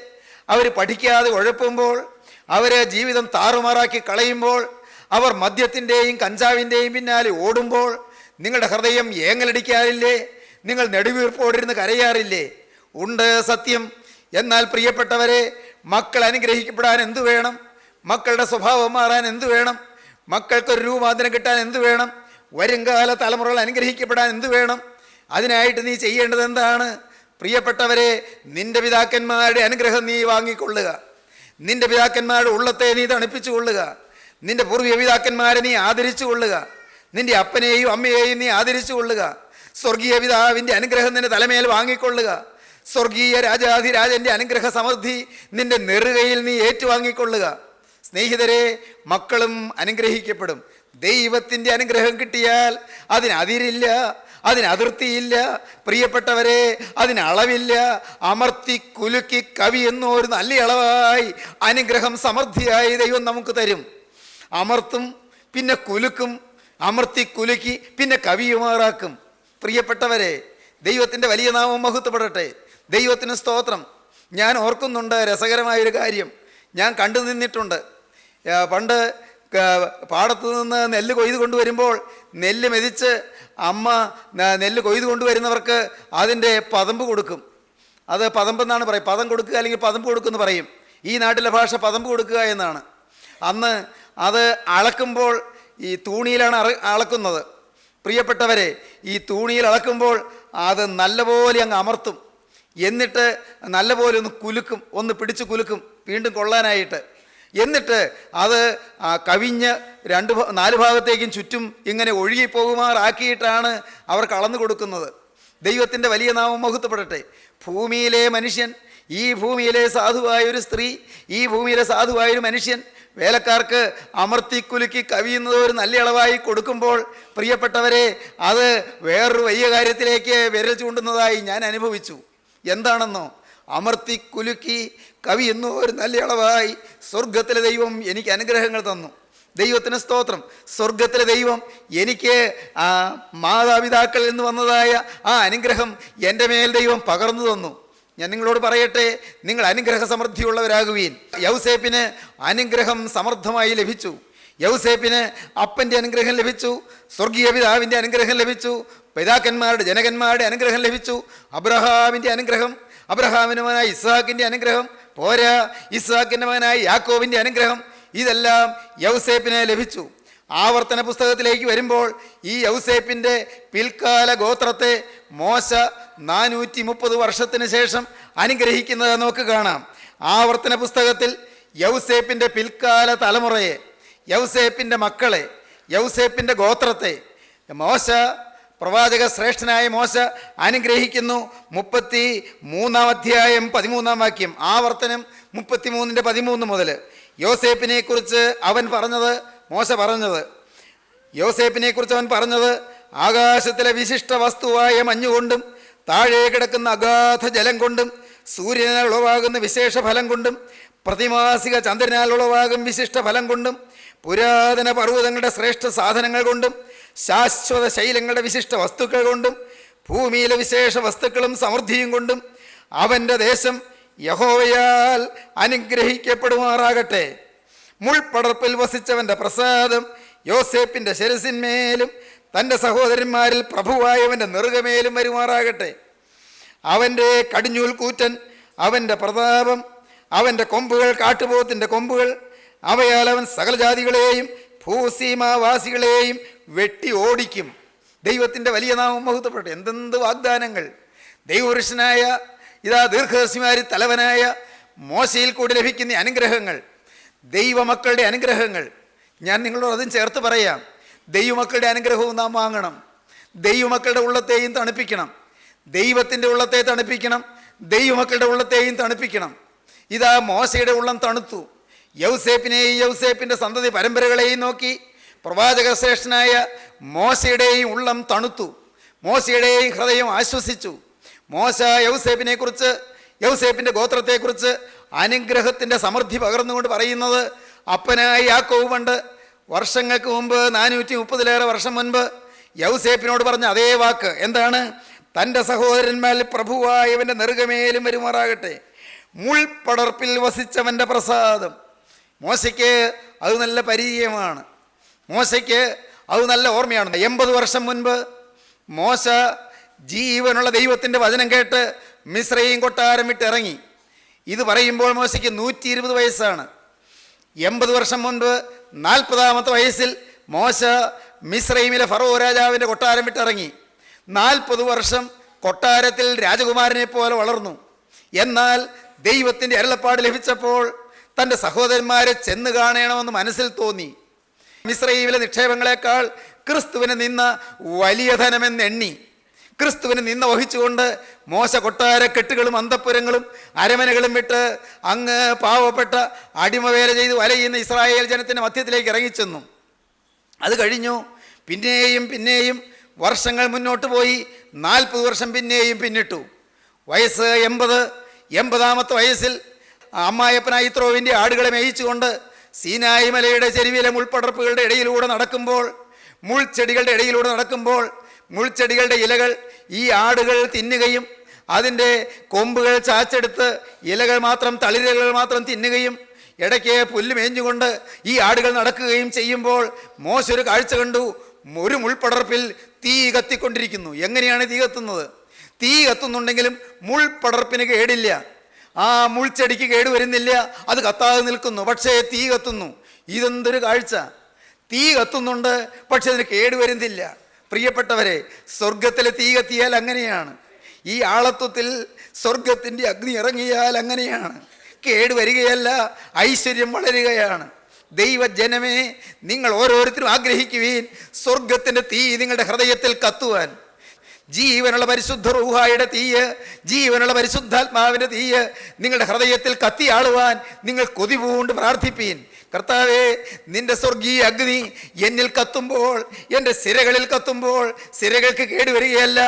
അവർ പഠിക്കാതെ ഉഴപ്പുമ്പോൾ, അവർ ജീവിതം താറുമാറാക്കി കളയുമ്പോൾ, അവർ മദ്യത്തിൻ്റെയും കഞ്ചാവിൻ്റെയും പിന്നാലെ ഓടുമ്പോൾ നിങ്ങളുടെ ഹൃദയം ഏങ്ങലടിക്കാറില്ലേ? നിങ്ങൾ നെടുവീർപ്പോടിരുന്ന് കരയാറില്ലേ? ഉണ്ട്, സത്യം. എന്നാൽ പ്രിയപ്പെട്ടവരെ, മക്കൾ അനുഗ്രഹിക്കപ്പെടാൻ എന്തു വേണം? മക്കളുടെ സ്വഭാവം മാറാൻ എന്തു വേണം? മക്കൾക്കൊരു രൂപാന്തരം കിട്ടാൻ എന്തു വേണം? വരുംകാല തലമുറകൾ അനുഗ്രഹിക്കപ്പെടാൻ എന്തു വേണം? അതിനായിട്ട് നീ ചെയ്യേണ്ടത് എന്താണ്? പ്രിയപ്പെട്ടവരെ, നിന്റെ പിതാക്കന്മാരുടെ അനുഗ്രഹം നീ വാങ്ങിക്കൊള്ളുക. നിന്റെ പിതാക്കന്മാരുടെ ഉള്ളത്തെ നീ തണുപ്പിച്ചു കൊള്ളുക. നിന്റെ പൂർവ്വ പിതാക്കന്മാരെ നീ ആദരിച്ചു കൊള്ളുക. നിന്റെ അപ്പനെയും അമ്മയെയും നീ ആദരിച്ചു കൊള്ളുക. സ്വർഗീയ പിതാവിൻ്റെ അനുഗ്രഹം നിന്റെ തലമേൽ വാങ്ങിക്കൊള്ളുക. സ്വർഗീയ രാജാധിരാജൻ്റെ അനുഗ്രഹ സമൃദ്ധി നിന്റെ നെറുകയിൽ നീ ഏറ്റുവാങ്ങിക്കൊള്ളുക. സ്നേഹിതരെ, മക്കളും അനുഗ്രഹിക്കപ്പെടും. ദൈവത്തിൻ്റെ അനുഗ്രഹം കിട്ടിയാൽ അതിനതിരില്ല, അതിനതിർത്തിയില്ല. പ്രിയപ്പെട്ടവരെ, അതിനളവില്ല. അമർത്തി കുലുക്കി കവി എന്നൊരു നല്ല അളവായി അനുഗ്രഹം സമൃദ്ധിയായി ദൈവം നമുക്ക് തരും. അമർത്തും, പിന്നെ കുലുക്കും. അമർത്തി കുലുക്കി പിന്നെ കവിയുമാറാക്കും. പ്രിയപ്പെട്ടവരെ, ദൈവത്തിൻ്റെ വലിയ നാമം മഹത്വപ്പെടട്ടെ. ദൈവത്തിന് സ്തോത്രം. ഞാൻ ഓർക്കുന്നുണ്ട് രസകരമായൊരു കാര്യം. ഞാൻ കണ്ടു നിന്നിട്ടുണ്ട്. പണ്ട് പാടത്തു നിന്ന് നെല്ല് കൊയ്ത് കൊണ്ടുവരുമ്പോൾ നെല്ല് മെതിച്ച് അമ്മ നെല്ല് കൊയ്ത് കൊണ്ടുവരുന്നവർക്ക് അതിൻ്റെ പതമ്പ് കൊടുക്കും. അത് പതമ്പെന്നാണ് പറയും. പദം കൊടുക്കുക അല്ലെങ്കിൽ പതമ്പ് കൊടുക്കുമെന്ന് പറയും. ഈ നാട്ടിലെ ഭാഷ പതമ്പ് കൊടുക്കുക എന്നാണ്. അന്ന് അത് അളക്കുമ്പോൾ ഈ തൂണിയിലാണ് അളക്കുന്നത്. പ്രിയപ്പെട്ടവരെ, ഈ തൂണിയിൽ അളക്കുമ്പോൾ അത് നല്ലപോലെ അങ്ങ് അമർത്തും. എന്നിട്ട് നല്ലപോലെ ഒന്ന് കുലുക്കും, ഒന്ന് പിടിച്ച് കുലുക്കും വീണ്ടും കൊള്ളാനായിട്ട്. എന്നിട്ട് അത് കവിഞ്ഞ് 4 ഭാഗത്തേക്കും ചുറ്റും ഇങ്ങനെ ഒഴുകിപ്പോകുമാറാക്കിയിട്ടാണ് അവർക്ക് അളന്നു കൊടുക്കുന്നത്. ദൈവത്തിൻ്റെ വലിയ നാമം മഹത്വപ്പെടട്ടെ. ഭൂമിയിലെ മനുഷ്യൻ, ഈ ഭൂമിയിലെ സാധുവായൊരു സ്ത്രീ, ഈ ഭൂമിയിലെ സാധുവായൊരു മനുഷ്യൻ വേലക്കാർക്ക് അമർത്തിക്കുലുക്കി കവിയുന്നത് ഒരു നല്ല അളവായി കൊടുക്കുമ്പോൾ, പ്രിയപ്പെട്ടവരെ, അത് വേറൊരു വലിയ കാര്യത്തിലേക്ക് വിരൽ ചൂണ്ടുന്നതായി ഞാൻ അനുഭവിച്ചു. എന്താണെന്നോ, അമർത്തിക്കുലുക്കി കവിയുന്നു ഒരു നല്ല അളവായി സ്വർഗത്തിലെ ദൈവം എനിക്ക് അനുഗ്രഹങ്ങൾ തന്നു. ദൈവത്തിന് സ്തോത്രം. സ്വർഗത്തിലെ ദൈവം എനിക്ക് മാതാപിതാക്കളിൽ നിന്ന് വന്നതായ ആ അനുഗ്രഹം എൻ്റെ മേൽ ദൈവം പകർന്നു തന്നു. ഞാൻ നിങ്ങളോട് പറയട്ടെ, നിങ്ങൾ അനുഗ്രഹ സമൃദ്ധിയുള്ളവരാകുവീൻ. യൗസേപ്പിന് അനുഗ്രഹം സമൃദ്ധമായി ലഭിച്ചു. യൗസേപ്പിന് അപ്പൻ്റെ അനുഗ്രഹം ലഭിച്ചു, സ്വർഗീയ പിതാവിൻ്റെ അനുഗ്രഹം ലഭിച്ചു, പിതാക്കന്മാരുടെ ജനകന്മാരുടെ അനുഗ്രഹം ലഭിച്ചു, അബ്രഹാമിൻ്റെ അനുഗ്രഹം, അബ്രഹാമിൻ്റെ മകനായ ഇസ്ഹാക്കിൻ്റെ അനുഗ്രഹം പോരാ, ഇസ്ഹാക്കിൻ്റെ മകനായ യാക്കോബിൻ്റെ അനുഗ്രഹം, ഇതെല്ലാം യൗസേപ്പിന് ലഭിച്ചു. ആവർത്തന പുസ്തകത്തിലേക്ക് വരുമ്പോൾ ഈ യൗസേപ്പിൻ്റെ പിൽക്കാല ഗോത്രത്തെ മോശ 430 വർഷത്തിന് ശേഷം അനുഗ്രഹിക്കുന്നത് നമുക്ക് കാണാം. ആവർത്തന പുസ്തകത്തിൽ യൗസേപ്പിൻ്റെ പിൽക്കാല തലമുറയെ, യൗസേപ്പിൻ്റെ മക്കളെ, യൗസേപ്പിൻ്റെ ഗോത്രത്തെ മോശ, പ്രവാചക ശ്രേഷ്ഠനായ മോശ അനുഗ്രഹിക്കുന്നു. 33-ാം അധ്യായം 13-ാം വാക്യം, ആവർത്തനം 33-13 മുതൽ യോസേപ്പിനെ കുറിച്ച് അവൻ പറഞ്ഞത്, മോശ പറഞ്ഞത്, യോസേപ്പിനെ കുറിച്ച് അവൻ പറഞ്ഞത്, ആകാശത്തിലെ വിശിഷ്ട വസ്തുവായ മഞ്ഞുകൊണ്ടും താഴെ കിടക്കുന്ന അഗാധ ജലം കൊണ്ടും സൂര്യനാൽ ഉളവാകുന്ന വിശേഷ ഫലം കൊണ്ടും പ്രതിമാസിക ചന്ദ്രനാൽ ഉളവാകും വിശിഷ്ട ഫലം കൊണ്ടും പുരാതന പർവ്വതങ്ങളുടെ ശ്രേഷ്ഠ സാധനങ്ങൾ കൊണ്ടും ശാശ്വത ശൈലങ്ങളുടെ വിശിഷ്ട വസ്തുക്കൾ കൊണ്ടും ഭൂമിയിലെ വിശേഷ വസ്തുക്കളും സമൃദ്ധിയും കൊണ്ടും അവൻ്റെ ദേശം യഹോവയാൽ അനുഗ്രഹിക്കപ്പെടുമാറാകട്ടെ. മുൾപടർപ്പിൽ വസിച്ചവൻ്റെ പ്രസാദം യോസേപ്പിൻ്റെ ശിരസിന്മേലും തൻ്റെ സഹോദരന്മാരിൽ പ്രഭുവായവൻ്റെ നെറുകമേലും വരുമാറാകട്ടെ. അവൻ്റെ കടിഞ്ഞൂൽ കൂറ്റൻ, അവൻ്റെ പ്രതാപം, അവൻ്റെ കൊമ്പുകൾ കാട്ടുപോത്തിൻ്റെ കൊമ്പുകൾ, അവയാൽ അവൻ സകല ജാതികളെയും ഭൂസീമാവാസികളെയും വെട്ടി ഓടിക്കും. ദൈവത്തിൻ്റെ വലിയ നാമം മഹത്വപ്പെട്ടു. എന്തെന്ത് വാഗ്ദാനങ്ങൾ! ദൈവപുരുഷനായ ദീർഘദർശിമാരിൽ തലവനായ മോശയിൽ കൂടി ലഭിക്കുന്ന അനുഗ്രഹങ്ങൾ, ദൈവമക്കളുടെ അനുഗ്രഹങ്ങൾ. ഞാൻ നിങ്ങളോട് അതും ചേർത്ത് പറയാം. ദൈവമക്കളുടെ അനുഗ്രഹവും നാം വാങ്ങണം. ദൈവമക്കളുടെ ഉള്ളത്തെയും തണുപ്പിക്കണം. ദൈവത്തിൻ്റെ ഉള്ളത്തെ തണുപ്പിക്കണം, ദൈവമക്കളുടെ ഉള്ളത്തെയും തണുപ്പിക്കണം. മോശയുടെ ഉള്ളം തണുത്തു. യൗസേപ്പിനെയും യൗസേപ്പിൻ്റെ സന്തതി പരമ്പരകളെയും നോക്കി പ്രവാചക ശ്രേഷ്ഠനായ മോശയുടെയും ഉള്ളം തണുത്തു. മോശയുടെയും ഹൃദയം ആശ്വസിച്ചു. മോശ യൗസേപ്പിനെക്കുറിച്ച്, യൗസേപ്പിൻ്റെ ഗോത്രത്തെക്കുറിച്ച് അനുഗ്രഹത്തിൻ്റെ സമൃദ്ധി പകർന്നുകൊണ്ട് പറയുന്നത്, അപ്പനായി യാക്കോബുണ്ട്. വർഷങ്ങൾക്ക് മുമ്പ് 430 വർഷം മുൻപ് യൗസേപ്പിനോട് പറഞ്ഞ അതേ വാക്ക് എന്താണ്? തൻ്റെ സഹോദരന്മാരിൽ പ്രഭുവായവൻ്റെ നെറുകമേലും വരുമാറാകട്ടെ. മുൾപടർപ്പിൽ വസിച്ചവൻ്റെ പ്രസാദം. മോശയ്ക്ക് അത് നല്ല പരിചയമാണ്, മോശയ്ക്ക് അത് നല്ല ഓർമ്മയാണ്. 80 വർഷം മുൻപ് മോശ ജീവനുള്ള ദൈവത്തിൻ്റെ വചനം കേട്ട് മിസ്രയീം കൊട്ടാരം വിട്ടിറങ്ങി. ഇത് പറയുമ്പോൾ മോശയ്ക്ക് 120 വയസ്സാണ്. 80 വർഷം മുൻപ് 40ാമത്തെ വയസ്സിൽ മോശ മിസ്രയീമിലെ ഫറോ രാജാവിൻ്റെ കൊട്ടാരം വിട്ടിറങ്ങി. 40 വർഷം കൊട്ടാരത്തിൽ രാജകുമാരനെ പോലെ വളർന്നു. എന്നാൽ ദൈവത്തിൻ്റെ അരുളപ്പാട് ലഭിച്ചപ്പോൾ തൻ്റെ സഹോദരന്മാരെ ചെന്ന് കാണണമെന്ന് മനസ്സിൽ തോന്നി. മിസ്രയീമിലെ നിക്ഷേപങ്ങളെക്കാൾ ക്രിസ്തുവിനെ നിന്ന വലിയ ധനമെന്നെണ്ണി ക്രിസ്തുവിന് നിന്ന വഹിച്ചുകൊണ്ട് മോശ കൊട്ടാര കെട്ടുകളും അന്തപ്പുരങ്ങളും അരമനകളും വിട്ട് അങ്ങ് പാവപ്പെട്ട അടിമവേല ചെയ്ത് വലയുന്ന ഇസ്രായേൽ ജനത്തിൻ്റെ മധ്യത്തിലേക്ക് ഇറങ്ങിച്ചെന്നു. അത് കഴിഞ്ഞു. പിന്നെയും വർഷങ്ങൾ മുന്നോട്ട് പോയി. 40 വർഷം പിന്നെയും പിന്നിട്ടു. വയസ്സ് 80. 80ാമത്തെ വയസ്സിൽ അമ്മായപ്പനായി യിത്രോവിൻ്റെ ആടുകളെ മേയിച്ചുകൊണ്ട് സീനായി മലയുടെ ചെരുവിലെ മുൾപടർപ്പുകളുടെ ഇടയിലൂടെ നടക്കുമ്പോൾ, മുൾച്ചെടികളുടെ ഇലകൾ ഈ ആടുകൾ തിന്നുകയും അതിൻ്റെ കൊമ്പുകൾ ചാച്ചെടുത്ത് ഇലകൾ മാത്രം, തളിരകൾ മാത്രം തിന്നുകയും ഇടയ്ക്ക് പുല്ല് മേഞ്ഞുകൊണ്ട് ഈ ആടുകൾ നടക്കുകയും ചെയ്യുമ്പോൾ മോശ ഒരു കാഴ്ച കണ്ടു. ഒരു മുൾപടർപ്പിൽ തീ കത്തിക്കൊണ്ടിരിക്കുന്നു. എങ്ങനെയാണ് തീ കത്തുന്നത്? തീ കത്തുന്നുണ്ടെങ്കിലും മുൾപടർപ്പിന് കേടില്ല, ആ മുൾച്ചെടിക്ക് കേടുവരുന്നില്ല, അത് കത്താതെ നിൽക്കുന്നു. പക്ഷേ തീ കത്തുന്നു. ഇതെന്തൊരു കാഴ്ച! തീ കത്തുന്നുണ്ട്, പക്ഷെ അതിന് കേടുവരുന്നില്ല. പ്രിയപ്പെട്ടവരെ, സ്വർഗത്തിലെ തീ കത്തിയാൽ അങ്ങനെയാണ്. ഈ ആളത്വത്തിൽ സ്വർഗത്തിൻ്റെ അഗ്നി ഇറങ്ങിയാൽ അങ്ങനെയാണ്. കേടുവരികയല്ല, ഐശ്വര്യം വളരുകയാണ്. ദൈവജനമേ, നിങ്ങൾ ഓരോരുത്തരും ആഗ്രഹിക്കുവീൻ സ്വർഗത്തിൻ്റെ തീ നിങ്ങളുടെ ഹൃദയത്തിൽ കത്തുവാൻ. ജീവനുള്ള പരിശുദ്ധ റൂഹായുടെ തീയ്, ജീവനുള്ള പരിശുദ്ധാത്മാവിൻ്റെ തീയ് നിങ്ങളുടെ ഹൃദയത്തിൽ കത്തിയാളുവാൻ നിങ്ങൾ കൊതിപൂണ്ട് പ്രാർത്ഥിപ്പീൻ. കർത്താവേ, നിന്റെ സ്വർഗീയ അഗ്നി എന്നിൽ കത്തുമ്പോൾ, എൻ്റെ സിരകളിൽ കത്തുമ്പോൾ സിരകൾക്ക് കേടുവരികയല്ല,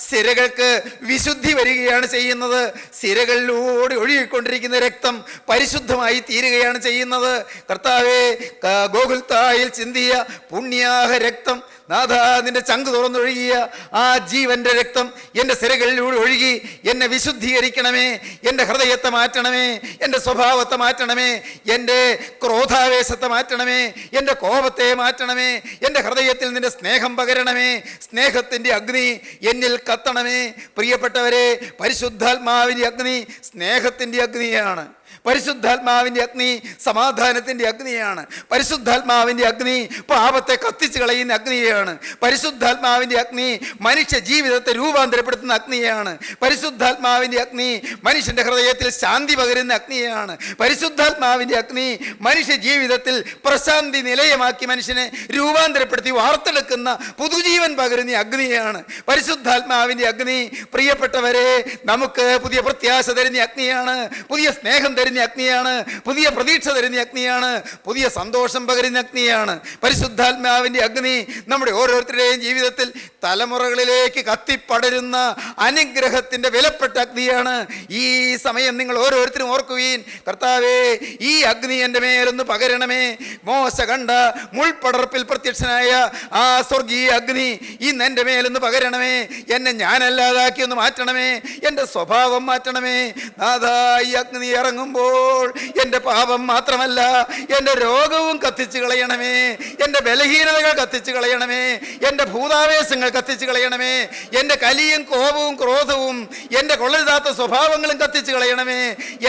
സിരകൾക്ക് വിശുദ്ധി വരികയാണ് ചെയ്യുന്നത്. സിരകളിലൂടെ ഒഴുകിക്കൊണ്ടിരിക്കുന്ന രക്തം പരിശുദ്ധമായി തീരുകയാണ് ചെയ്യുന്നത്. കർത്താവേ, ഗോകുൽത്തായിൽ ചിന്തിയ പുണ്യാഹ രക്തം, നാഥാ, നിന്റെ ചങ്ക് തുറന്നൊഴുകിയ ആ ജീവന്റെ രക്തം എൻ്റെ സിരകളിലൂടെ ഒഴുകി എന്നെ വിശുദ്ധീകരിക്കണമേ. എൻ്റെ ഹൃദയത്തെ മാറ്റണമേ, എൻ്റെ സ്വഭാവത്തെ മാറ്റണമേ, എൻ്റെ ക്രോധാവേശത്തെ മാറ്റണമേ, എൻ്റെ കോപത്തെ മാറ്റണമേ. എൻ്റെ ഹൃദയത്തിൽ നിന്റെ സ്നേഹം പകരണമേ. സ്നേഹത്തിൻ്റെ അഗ്നി എന്നിൽ കത്തണമേ. പ്രിയപ്പെട്ടവരെ, പരിശുദ്ധാത്മാവിൻ്റെ അഗ്നി സ്നേഹത്തിൻ്റെ അഗ്നിയാണ്. പരിശുദ്ധാത്മാവിൻ്റെ അഗ്നി സമാധാനത്തിൻ്റെ അഗ്നിയാണ്. പരിശുദ്ധാത്മാവിൻ്റെ അഗ്നി പാപത്തെ കത്തിച്ച് കളയുന്ന അഗ്നിയാണ്. പരിശുദ്ധാത്മാവിൻ്റെ അഗ്നി മനുഷ്യ ജീവിതത്തെ രൂപാന്തരപ്പെടുത്തുന്ന അഗ്നിയാണ്. പരിശുദ്ധാത്മാവിൻ്റെ അഗ്നി മനുഷ്യൻ്റെ ഹൃദയത്തിൽ ശാന്തി പകരുന്ന അഗ്നിയാണ്. പരിശുദ്ധാത്മാവിൻ്റെ അഗ്നി മനുഷ്യ ജീവിതത്തിൽ പ്രശാന്തി നിലയമാക്കി മനുഷ്യനെ രൂപാന്തരപ്പെടുത്തി വാർത്തെടുക്കുന്ന പുതുജീവൻ പകരുന്ന അഗ്നിയാണ് പരിശുദ്ധാത്മാവിൻ്റെ അഗ്നി. പ്രിയപ്പെട്ടവരെ, നമുക്ക് പുതിയ പ്രത്യാശ തരുന്ന അഗ്നിയാണ്, പുതിയ സ്നേഹം തരുന്ന അഗ്നിയാണ്, പുതിയ പ്രതീക്ഷ തരുന്ന അഗ്നിയാണ്, പുതിയ സന്തോഷം പകരുന്ന അഗ്നിയാണ്. പരിശുദ്ധാത്മാവിൻ്റെ അഗ്നി നമ്മുടെ ഓരോരുത്തരുടെയും ജീവിതത്തിൽ തലമുറകളിലേക്ക് കത്തിപ്പടരുന്ന അനുഗ്രഹത്തിൻ്റെ വിലപ്പെട്ട അഗ്നിയാണ്. ഈ സമയം നിങ്ങൾ ഓരോരുത്തരും ഓർക്കുവീൻ, കർത്താവേ, ഈ അഗ്നി എൻ്റെ മേലൊന്ന് പകരണമേ. മോശ കണ്ട മുൾപടർപ്പിൽ പ്രത്യക്ഷനായ ആ സ്വർഗീയ അഗ്നി ഇന്ന് എൻ്റെ മേലൊന്ന് പകരണമേ. എന്നെ ഞാനല്ലാതാക്കി ഒന്ന് മാറ്റണമേ, എൻ്റെ സ്വഭാവം മാറ്റണമേ. നാഥാ, ഈ അഗ്നി ഇറങ്ങുമ്പോൾ എൻ്റെ പാപം മാത്രമല്ല, എൻ്റെ രോഗവും കത്തിച്ച് കളയണമേ, എൻ്റെ ബലഹീനതകൾ കത്തിച്ച് കളയണമേ, എൻ്റെ ഭൂതാവേശങ്ങൾ കത്തിച്ച് കളയണമേ, എൻ്റെ കലിയും കോപവും ക്രോധവും എൻ്റെ കൊള്ളരുതാത്ത സ്വഭാവങ്ങളും കത്തിച്ച് കളയണമേ,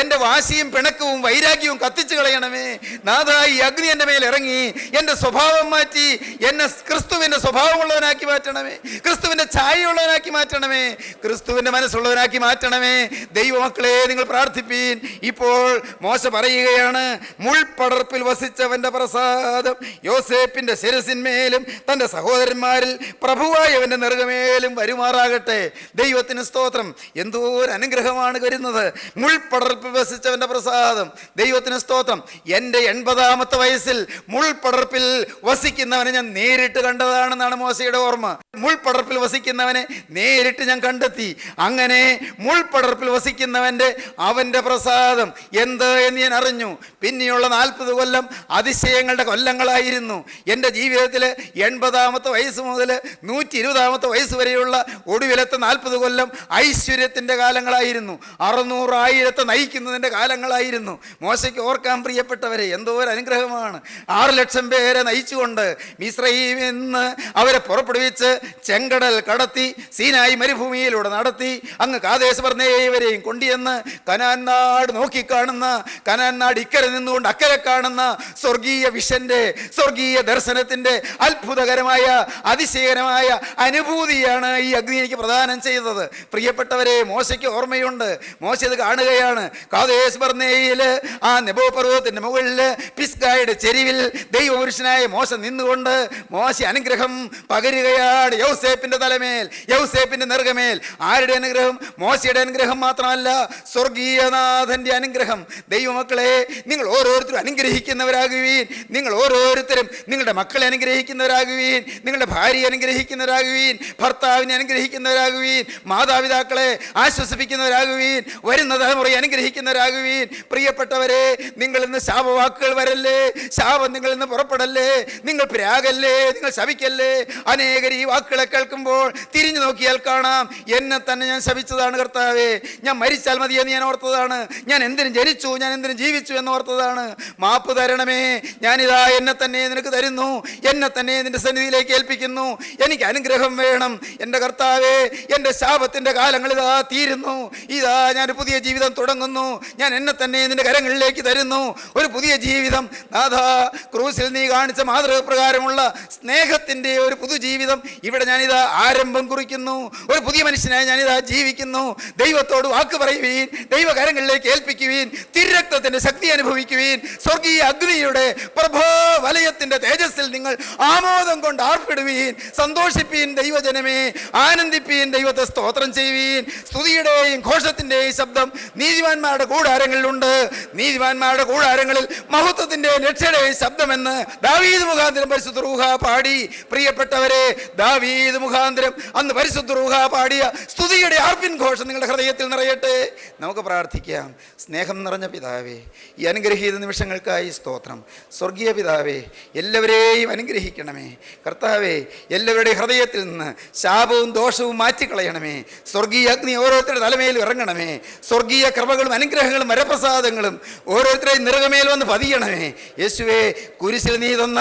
എൻ്റെ വാശിയും പിണക്കവും വൈരാഗ്യവും കത്തിച്ച് കളയണമേ. നാഥാ, ഈ അഗ്നി എൻ്റെ മേൽ ഇറങ്ങി എൻ്റെ സ്വഭാവം മാറ്റി എന്നെ ക്രിസ്തുവിൻ്റെ സ്വഭാവമുള്ളവനാക്കി മാറ്റണമേ, ക്രിസ്തുവിൻ്റെ ഛായയുള്ളവനാക്കി മാറ്റണമേ, ക്രിസ്തുവിൻ്റെ മനസ്സുള്ളവനാക്കി മാറ്റണമേ. ദൈവമക്കളെ, നിങ്ങൾ പ്രാർത്ഥിപ്പീൻ. ഇപ്പോൾ മോശ പറയുകയാണ്, മുൾപടർപ്പിൽ വസിച്ചവന്റെ പ്രസാദം യോസേപ്പിന്റെ ശിരസിന്മേലും തൻ്റെ സഹോദരന്മാരിൽ പ്രഭുവായവന്റെ നെറുകമേലും വരുമാറാകട്ടെ. ദൈവത്തിന് സ്തോത്രം. എന്തോ ഒരു അനുഗ്രഹമാണ് വരുന്നത്. മുൾപടർപ്പിൽ വസിച്ചവന്റെ പ്രസാദം. ദൈവത്തിന് സ്തോത്രം. എൻ്റെ 80ാമത്തെ വയസ്സിൽ മുൾപടർപ്പിൽ വസിക്കുന്നവനെ ഞാൻ നേരിട്ട് കണ്ടതാണെന്നാണ് മോശയുടെ ഓർമ്മ. മുൾപടർപ്പിൽ വസിക്കുന്നവനെ നേരിട്ട് ഞാൻ കണ്ടെത്തി. അങ്ങനെ മുൾപടർപ്പിൽ വസിക്കുന്നവൻ്റെ അവൻ്റെ പ്രസാദം എന്ത് എന്ന് ഞാൻ അറിഞ്ഞു. പിന്നെയുള്ള 40 കൊല്ലം അതിശയങ്ങളുടെ കൊല്ലങ്ങളായിരുന്നു. എൻ്റെ ജീവിതത്തിൽ 80-ാമത്തെ വയസ്സ് മുതൽ 120-ാമത്തെ വയസ്സ് വരെയുള്ള ഒടുവിലത്തെ 40 കൊല്ലം ഐശ്വര്യത്തിൻ്റെ കാലങ്ങളായിരുന്നു. 600,000 നയിക്കുന്നതിൻ്റെ കാലങ്ങളായിരുന്നു. മോശയ്ക്ക് ഓർക്കാൻ പ്രിയപ്പെട്ടവരെ, എന്തോ ഒരു അനുഗ്രഹമാണ്. 6 ലക്ഷം പേരെ നയിച്ചുകൊണ്ട് മിസ്രയീമിൽ നിന്ന് അവരെ പുറപ്പെടുവിച്ച് ചെങ്കടൽ കടത്തി സീനായി മരുഭൂമിയിലൂടെ നടത്തി അങ്ങ് കാദേശ് ബർന്നേവരെയും കൊണ്ടുവന്ന് കനാൻ നാട് നോക്കിക്കാണുന്ന, കനാൻ നാട് ഇക്കരെ നിന്നുകൊണ്ട് അക്കരെ കാണുന്ന സ്വർഗീയ വിഷന്റെ, സ്വർഗീയ ദർശനത്തിൻ്റെ അത്ഭുതകരമായ അതിശയകരമായ അനുഭൂതിയാണ് ഈ അഗ്നി എനിക്ക് പ്രദാനം ചെയ്തത്. പ്രിയപ്പെട്ടവരെ, മോശയ്ക്ക് ഓർമ്മയുണ്ട്. മോശ ഇത് കാണുകയാണ്. കാദേശ് ബർന്നേയിൽ ആ നെബോ പർവ്വതത്തിൻ്റെ മുകളിൽ പിസ്ഗായുടെ ചെരിവിൽ ദൈവപുരുഷനായ മോശ നിന്നുകൊണ്ട് മോശ അനുഗ്രഹം പകരുകയാണ് യൗസേപ്പിൻ്റെ തലമേൽ, യൗസേപ്പിൻ്റെ നെറുകമേൽ. ആരുടെ അനുഗ്രഹം? മോശയുടെ അനുഗ്രഹം മാത്രമല്ല, സ്വർഗീയനാഥൻ്റെ അനുഗ്രഹം. ദൈവമക്കളെ, നിങ്ങൾ ഓരോരുത്തരും അനുഗ്രഹിക്കുന്നവരാകുവീൻ. നിങ്ങൾ ഓരോരുത്തരും നിങ്ങളുടെ മക്കളെ അനുഗ്രഹിക്കുന്നവരാകുവീൻ, നിങ്ങളുടെ ഭാര്യയെ അനുഗ്രഹിക്കുന്നവരാകുവീൻ, ഭർത്താവിനെ അനുഗ്രഹിക്കുന്നവരാകുവീൻ, മാതാപിതാക്കളെ ആശ്വസിപ്പിക്കുന്നവരാകുവീൻ, വരുന്ന തലമുറയെ അനുഗ്രഹിക്കുന്നവരാകുവീൻ. പ്രിയപ്പെട്ടവരെ, നിങ്ങൾ ഇന്ന് ശാപവാക്കുകൾ വരല്ലേ, ശാപം നിങ്ങളിൽ നിന്ന് പുറപ്പെടല്ലേ, നിങ്ങൾ പ്രാഗല്ലേ, നിങ്ങൾ ശപിക്കല്ലേ. അനേകർ ഈ വാക്കുകളെ കേൾക്കുമ്പോൾ തിരിഞ്ഞു നോക്കിയാൽ കാണാം, എന്നെ തന്നെ ഞാൻ ശപിച്ചതാണ് കർത്താവേ, ഞാൻ മരിച്ചാൽ മതിയെന്ന് ഞാൻ ഓർത്തതാണ്, ഞാൻ എന്തിനും ജനിച്ചു, ഞാൻ എന്തിനും ജീവിച്ചു എന്ന് ഓർത്തതാണ്. മാപ്പ് തരണമേ, ഞാനിതാ എന്നെ തന്നെ നിനക്ക് തരുന്നു, എന്നെ തന്നെ നിന്റെ സന്നിധിയിലേക്ക് ഏൽപ്പിക്കുന്നു. എനിക്ക് അനുഗ്രഹം വേണം എൻ്റെ കർത്താവേ. എൻ്റെ ശാപത്തിൻ്റെ കാലങ്ങൾ ഇതാ തീരുന്നു, ഇതാ ഞാൻ ഒരു പുതിയ ജീവിതം തുടങ്ങുന്നു. ഞാൻ എന്നെ തന്നെ നിന്റെ കരങ്ങളിലേക്ക് തരുന്നു, ഒരു പുതിയ ജീവിതം. നാഥാ, ക്രൂസിൽ നീ കാണിച്ച മാതൃകപ്രകാരമുള്ള സ്നേഹത്തിൻ്റെ ഒരു പുതുജീവിതം ഇവിടെ ഞാനിതാ ആരംഭം കുറിക്കുന്നു. ഒരു പുതിയ മനുഷ്യനായി ഞാനിതാ ജീവിക്കുന്നു. ദൈവത്തോട് വാക്ക് പറയുവീൻ, ദൈവകരങ്ങളിലേക്ക് ഏൽപ്പിക്കുവീൻ, തിരുരക്തത്തിൻ്റെ ശക്തി അനുഭവിക്കുവീൻ. സ്വർഗീയ അഗ്നിയുടെ പ്രഭാവലയത്തിൻ്റെ തേജസ്സിൽ നിങ്ങൾ ആമോദം കൊണ്ട് ആർപ്പിടുവീൻ. സന്തോഷിപ്പീൻ ദൈവജനമേ, ആനന്ദിപ്പീൻ, ദൈവത്തെ സ്തോത്രം ചെയ്യുവീൻ. സ്തുതിയുടെയും ഘോഷത്തിൻ്റെയും ശബ്ദം നീതിമാന്മാരുടെ കൂടാരങ്ങളിലുണ്ട്. നീതിമാന്മാരുടെ കൂടാരങ്ങളിൽ മഹത്വത്തിൻ്റെ രക്ഷയുടെയും ശബ്ദമെന്ന് ദാവീദ് മുഖാന്തരം പരിശുദ്ധ റൂഹ പാടി. പ്രിയപ്പെട്ടവരെ, ദാവീദ് മുഖാന്തരം അന്ന് പരിശുദ്ധ റൂഹ പാടിയ സ്തുതിയുടെ ആർപ്പിൻ ഘോഷം നിങ്ങളുടെ ഹൃദയത്തിൽ നിറയട്ടെ. നമുക്ക് പ്രാർത്ഥിക്കാം. സ്നേഹം നിറഞ്ഞ പിതാവേ, ഈ അനുഗ്രഹീത നിമിഷങ്ങൾക്കായി സ്തോത്രം. സ്വർഗീയ പിതാവേ, എല്ലാവരെയും അനുഗ്രഹിക്കണമേ. കർത്താവേ, എല്ലാവരുടെയും ഹൃദയത്തിൽ നിന്ന് ശാപവും ദോഷവും മാറ്റിക്കളയണമേ. സ്വർഗീയ അഗ്നി ഓരോരുത്തരുടെ തലമേൽ ഇറങ്ങണമേ. സ്വർഗീയ കൃപകളും അനുഗ്രഹങ്ങളും വരപ്രസാദങ്ങളും ഓരോരുത്തരുടെയും നിറകമേൽ വന്ന് പതിയണമേ. യേശുവേ, കുരിശിൽ നീ തന്ന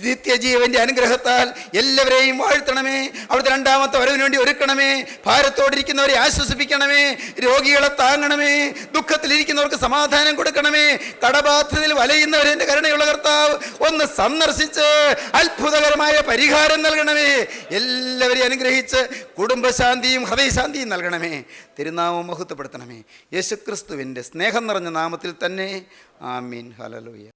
നിത്യജീവന്റെ അനുഗ്രഹത്താൽ എല്ലാവരെയും വാഴ്ത്തണമേ. അവിടുത്തെ രണ്ടാമത്തെ വരവിന് വേണ്ടി ഒരുക്കണമേ. ഭാരത്തോടിരിക്കുന്നവരെ ആശ്വസിപ്പിക്കണമേ. രോഗികളെ താങ്ങണമേ. ദുഃഖത്തിലിരിക്കുന്നവർക്ക് സമാധാനം കൊടുക്കണമേ. കടബാധ്യതയിൽ വലയുന്നവരെ എൻ്റെ കരുണയുള്ള കർത്താവ് ഒന്ന് സന്ദർശിച്ച് അത്ഭുതകരമായ പരിഹാരം നൽകണമേ. എല്ലാവരെയും അനുഗ്രഹിച്ച് കുടുംബശാന്തിയും ഹൃദയശാന്തിയും നൽകണമേ. തിരുനാമം മഹത്വപ്പെടുത്തണമേ. യേശുക്രിസ്തുവിൻ്റെ സ്നേഹം നിറഞ്ഞ നാമത്തിൽ തന്നെ. ആമീൻ. ഹല്ലേലൂയ.